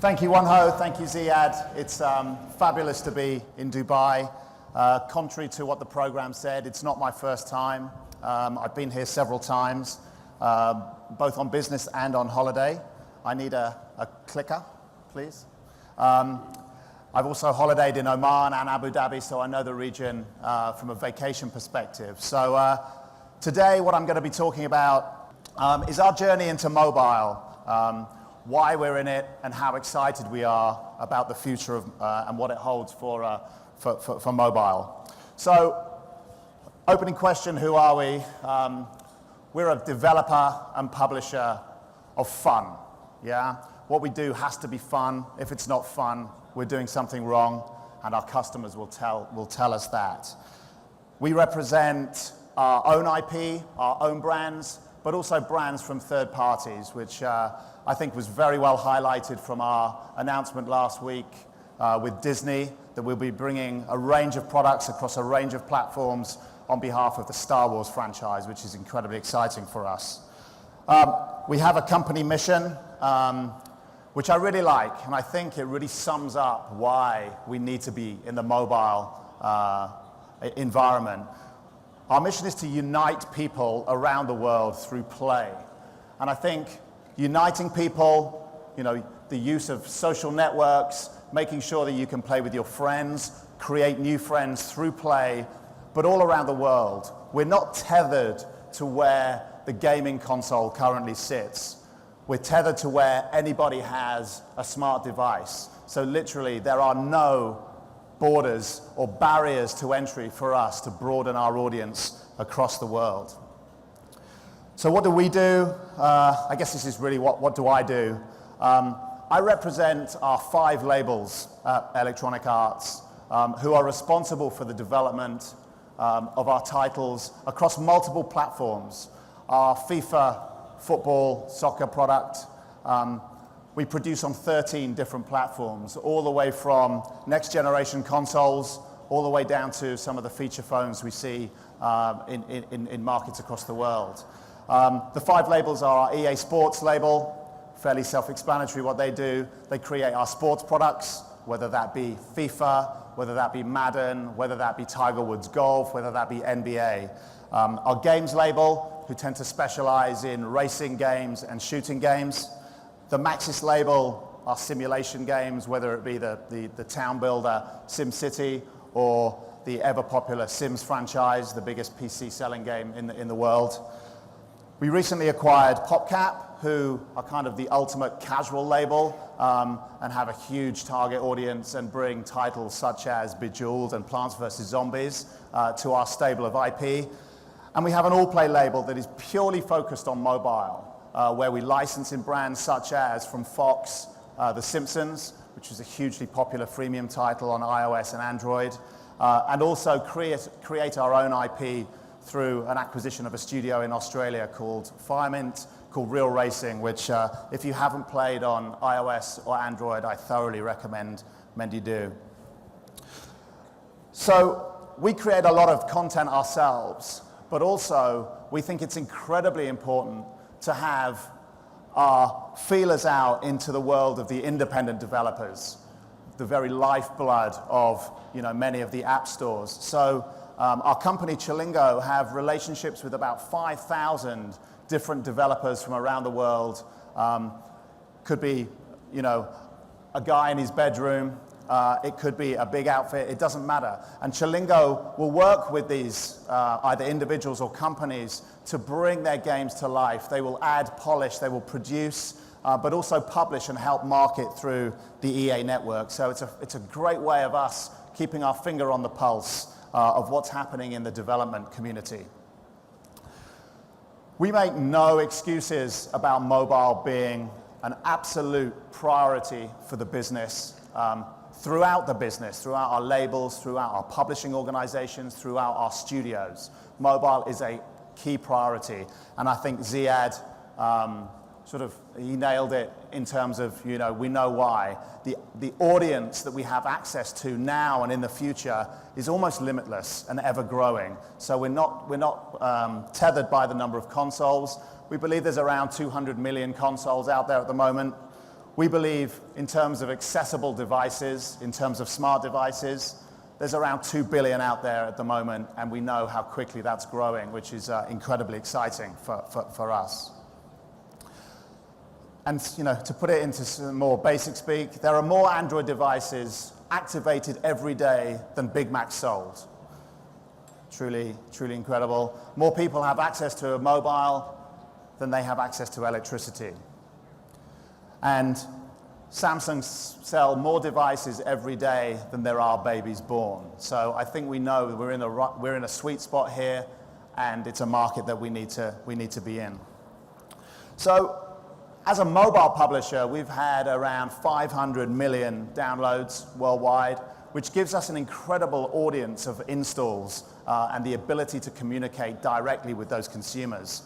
Thank you, Wonho. Thank you, Ziad. It's fabulous to be in Dubai. Contrary to what the program said, it's not my first time. I've been here several times, both on business and on holiday. I need a clicker, please. I've also holidayed in Oman and Abu Dhabi, so I know the region from a vacation perspective. So today, what I'm going to be talking about is our journey into mobile, why we're in it, and how excited we are about the future of, and what it holds for mobile. So, opening question, who are we? We're a developer and publisher of fun, yeah? What we do has to be fun. If it's not fun, we're doing something wrong, and our customers will tell us that. We represent our own IP, our own brands, but also brands from third parties, which I think was very well highlighted from our announcement last week with Disney, that we'll be bringing a range of products across a range of platforms on behalf of the Star Wars franchise, which is incredibly exciting for us. We have a company mission, which I really like, and I think it really sums up why we need to be in the mobile environment. Our mission is to unite people around the world through play. And I think uniting people, the use of social networks, making sure that you can play with your friends, create new friends through play, but all around the world. We're not tethered to where the gaming console currently sits. We're tethered to where anybody has a smart device. So literally, there are no borders or barriers to entry for us to broaden our audience across the world. So what do we do? I guess this is really what do I do? I represent our 5 labels at Electronic Arts who are responsible for the development of our titles across multiple platforms. Our FIFA football, soccer product, we produce on 13 different platforms, all the way from next generation consoles, all the way down to some of the feature phones we see in markets across the world. The 5 labels are our EA Sports label, fairly self-explanatory what they do. They create our sports products, whether that be FIFA, whether that be Madden, whether that be Tiger Woods Golf, whether that be NBA. Our games label, who tend to specialize in racing games and shooting games. The Maxis label are simulation games, whether it be the town builder SimCity or the ever-popular Sims franchise, the biggest PC selling game in the world. We recently acquired PopCap, who are kind of the ultimate casual label and have a huge target audience and bring titles such as Bejeweled and Plants vs. Zombies to our stable of IP. And we have an all-play label that is purely focused on mobile, where we license in brands such as, from Fox, The Simpsons, which is a hugely popular freemium title on iOS and Android, and also create our own IP through an acquisition of a studio in Australia called Parmenter, called Real Racing, which if you haven't played on iOS or Android, I thoroughly recommend you do. So we create a lot of content ourselves, but also we think it's incredibly important to have our feelers out into the world of the independent developers, the very lifeblood of many of the app stores. So our company Chilingo have relationships with about 5,000 different developers from around the world. Could be a guy in his bedroom. It could be a big outfit. It doesn't matter. And Chilingo will work with these either individuals or companies to bring their games to life. They will add polish, they will produce, but also publish and help market through the EA network. So it's a great way of us keeping our finger on the pulse of what's happening in the development community. We make no excuses about mobile being an absolute priority for the business. Throughout the business, throughout our labels, throughout our publishing organizations, throughout our studios. Mobile is a key priority, and I think Ziad he nailed it in terms of, we know why. The audience that we have access to now and in the future is almost limitless and ever growing. So we're not tethered by the number of consoles. We believe there's around 200 million consoles out there at the moment. We believe in terms of accessible devices, in terms of smart devices, there's around 2 billion out there at the moment, and we know how quickly that's growing, which is incredibly exciting for us. And to put it into some more basic speak, there are more Android devices activated every day than Big Macs sold. Truly, truly incredible. More people have access to a mobile than they have access to electricity. And Samsung sell more devices every day than there are babies born. So I think we know we're in a sweet spot here, and it's a market that we need to be in. So as a mobile publisher, we've had around 500 million downloads worldwide, which gives us an incredible audience of installs and the ability to communicate directly with those consumers.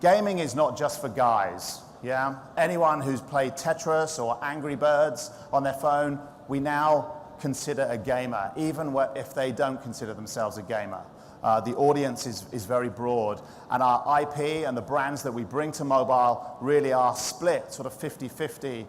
Gaming is not just for guys. Yeah? Anyone who's played Tetris or Angry Birds on their phone, we now consider a gamer, even if they don't consider themselves a gamer. The audience is very broad, and our IP and the brands that we bring to mobile really are split sort of 50-50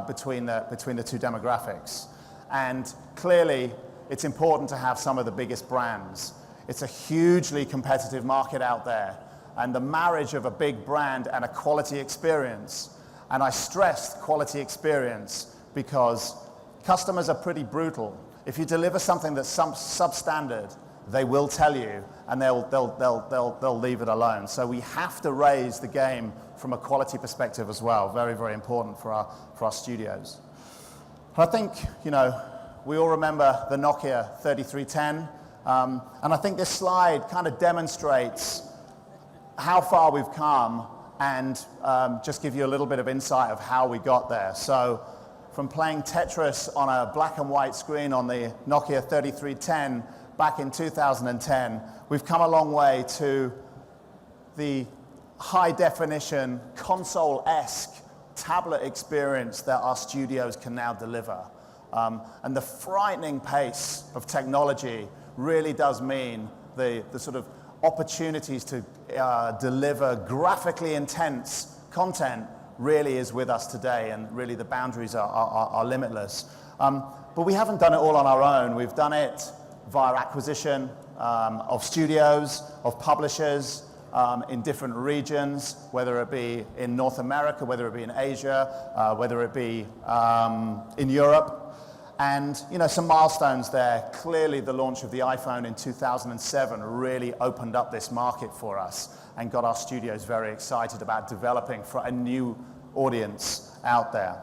between the two demographics. And clearly, it's important to have some of the biggest brands. It's a hugely competitive market out there, and the marriage of a big brand and a quality experience, and I stressed quality experience because customers are pretty brutal. If you deliver something that's substandard, they will tell you, and they'll leave it alone. So we have to raise the game from a quality perspective as well. Very, very important for our studios. I think, we all remember the Nokia 3310, and I think this slide kind of demonstrates how far we've come and just give you a little bit of insight of how we got there. So from playing Tetris on a black and white screen on the Nokia 3310 back in 2010, we've come a long way to the high definition console-esque tablet experience that our studios can now deliver. And the frightening pace of technology really does mean the sort of opportunities to deliver graphically intense content really is with us today, and really the boundaries are limitless. But we haven't done it all on our own. We've done it via acquisition of studios, of publishers in different regions, whether it be in North America, whether it be in Asia, whether it be in Europe. And some milestones there. Clearly the launch of the iPhone in 2007 really opened up this market for us and got our studios very excited about developing for a new audience out there.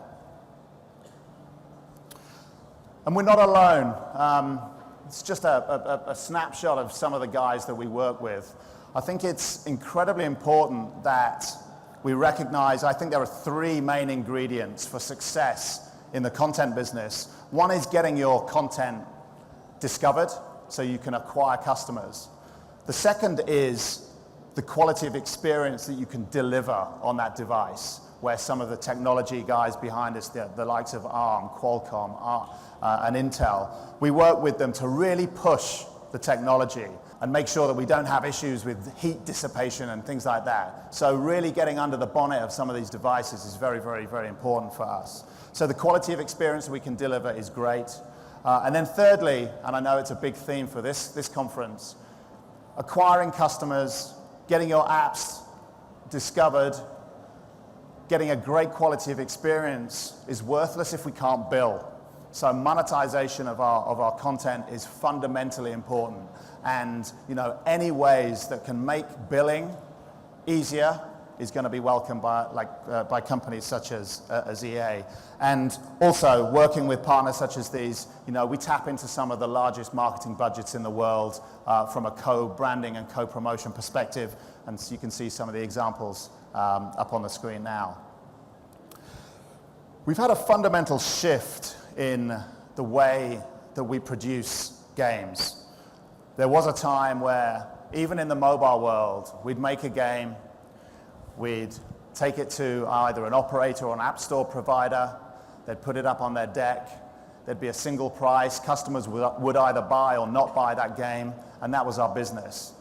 And we're not alone. It's just a snapshot of some of the guys that we work with. I think it's incredibly important that we recognize, I think there are 3 main ingredients for success in the content business. One is getting your content discovered so you can acquire customers. The second is the quality of experience that you can deliver on that device, where some of the technology guys behind us, the likes of ARM, Qualcomm, and Intel, we work with them to really push the technology and make sure that we don't have issues with heat dissipation and things like that. So really getting under the bonnet of some of these devices is very, very, very important for us. So the quality of experience we can deliver is great. And then thirdly, and I know it's a big theme for this conference, acquiring customers, getting your apps discovered, getting a great quality of experience is worthless if we can't bill. So monetization of our content is fundamentally important. And any ways that can make billing easier is going to be welcomed by companies such as EA. And also working with partners such as these, we tap into some of the largest marketing budgets in the world from a co-branding and co-promotion perspective. And so you can see some of the examples up on the screen now. We've had a fundamental shift in the way that we produce games. There was a time where, even in the mobile world, we'd make a game, we'd take it to either an operator or an app store provider, they'd put it up on their deck, there'd be a single price, customers would either buy or not buy that game, and that was our business.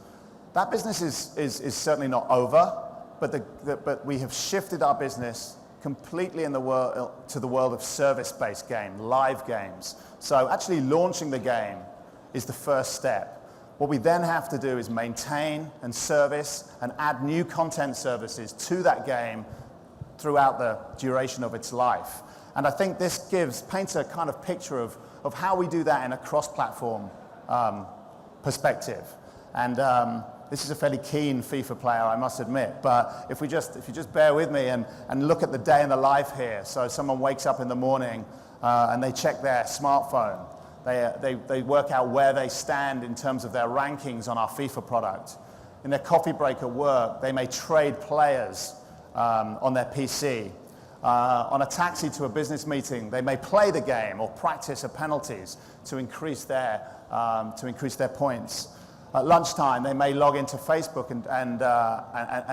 That business is certainly not over, but we have shifted our business completely in the world, to the world of service-based game, live games. So actually launching the game is the first step. What we then have to do is maintain and service and add new content services to that game throughout the duration of its life. And I think this paints a kind of picture of how we do that in a cross-platform perspective. And this is a fairly keen FIFA player, I must admit, but if you just bear with me and look at the day in the life here. So someone wakes up in the morning and they check their smartphone. They work out where they stand in terms of their rankings on our FIFA product. In their coffee break at work, they may trade players on their PC. On a taxi to a business meeting, they may play the game or practice penalties to increase their points. At lunchtime, they may log into Facebook and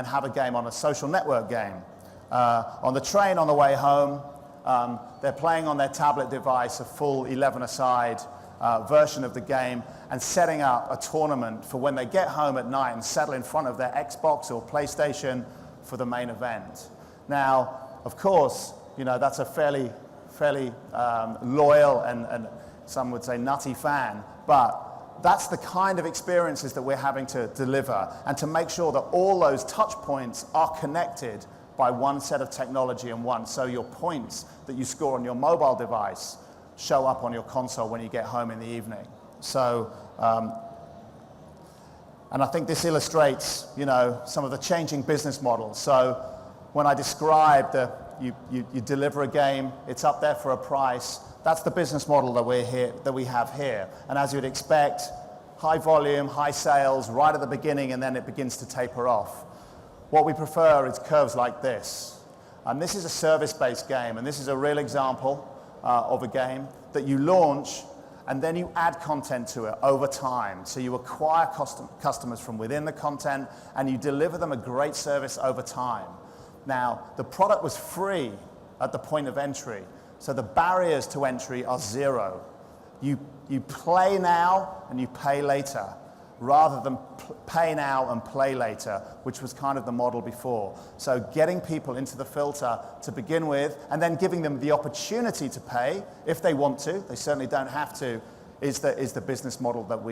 have a game on a social network game. On the train on the way home, they're playing on their tablet device a full 11-a-side version of the game and setting up a tournament for when they get home at night and settle in front of their Xbox or PlayStation for the main event. Now, of course, that's a fairly loyal and some would say nutty fan, but that's the kind of experiences that we're having to deliver and to make sure that all those touch points are connected by one set of technology and one. So your points that you score on your mobile device show up on your console when you get home in the evening. So, and I think this illustrates, some of the changing business models. So when I described you deliver a game, it's up there for a price. That's the business model that we have here. And as you'd expect, high volume, high sales right at the beginning, and then it begins to taper off. What we prefer is curves like this. And this is a service-based game, and this is a real example of a game that you launch, and then you add content to it over time. So you acquire customers from within the content, and you deliver them a great service over time. Now, the product was free at the point of entry, so the barriers to entry are zero. You play now and you pay later, rather than pay now and play later, which was kind of the model before. So getting people into the filter to begin with, and then giving them the opportunity to pay if they want to, they certainly don't have to, is the business model that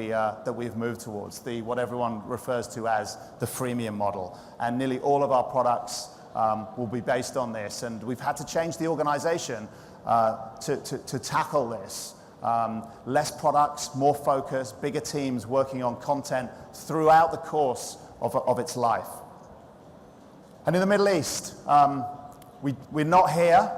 we've moved towards, what everyone refers to as the freemium model. And nearly all of our products will be based on this, and we've had to change the organization to tackle this. Less products, more focus, bigger teams working on content throughout the course of its life. And in the Middle East, we're not here,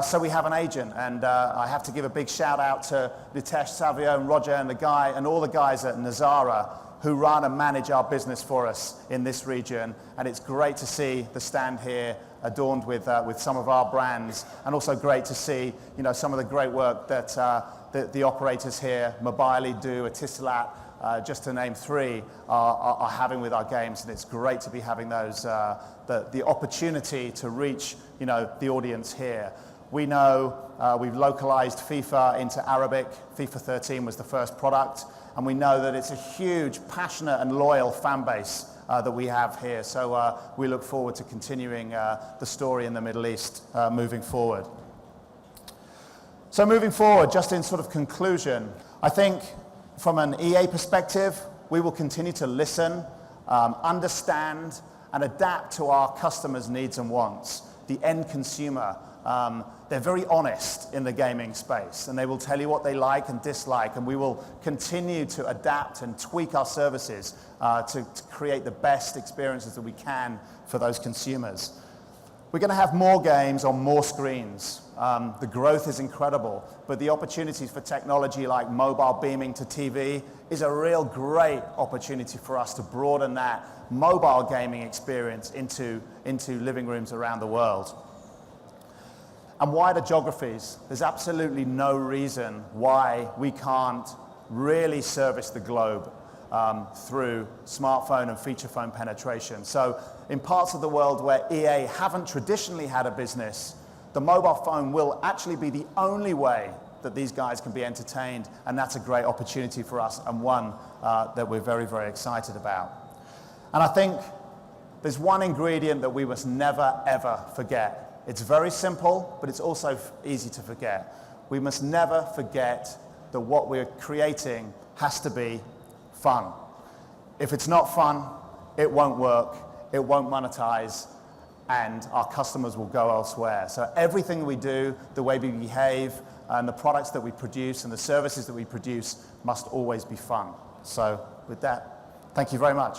so we have an agent, and I have to give a big shout out to Nitesh, Savio, and Roger, and all the guys at Nazara who run and manage our business for us in this region. And it's great to see the stand here adorned with some of our brands, and also great to see some of the great work that the operators here, MOBLE, do, Etisalat, just to name three, are having with our games. And it's great to be having those the opportunity to reach the audience here. We know we've localized FIFA into Arabic. FIFA 13 was the first product. And we know that it's a huge, passionate and loyal fan base that we have here. So we look forward to continuing the story in the Middle East moving forward. So moving forward, just in sort of conclusion, I think from an EA perspective, we will continue to listen, understand, and adapt to our customers' needs and wants, the end consumer. They're very honest in the gaming space, and they will tell you what they like and dislike, and we will continue to adapt and tweak our services to create the best experiences that we can for those consumers. We're going to have more games on more screens. The growth is incredible, but the opportunities for technology like mobile beaming to TV is a real great opportunity for us to broaden that mobile gaming experience into living rooms around the world. And wider geographies. There's absolutely no reason why we can't really service the globe through smartphone and feature phone penetration. So in parts of the world where EA haven't traditionally had a business, the mobile phone will actually be the only way that these guys can be entertained, and that's a great opportunity for us, and one that we're very, very excited about. And I think there's one ingredient that we must never, ever forget It's very simple, but it's also easy to forget. We must never forget that what we're creating has to be fun. If it's not fun, it won't work, it won't monetize, and our customers will go elsewhere. So everything we do, the way we behave, and the products that we produce and the services that we produce must always be fun. So with that, thank you very much.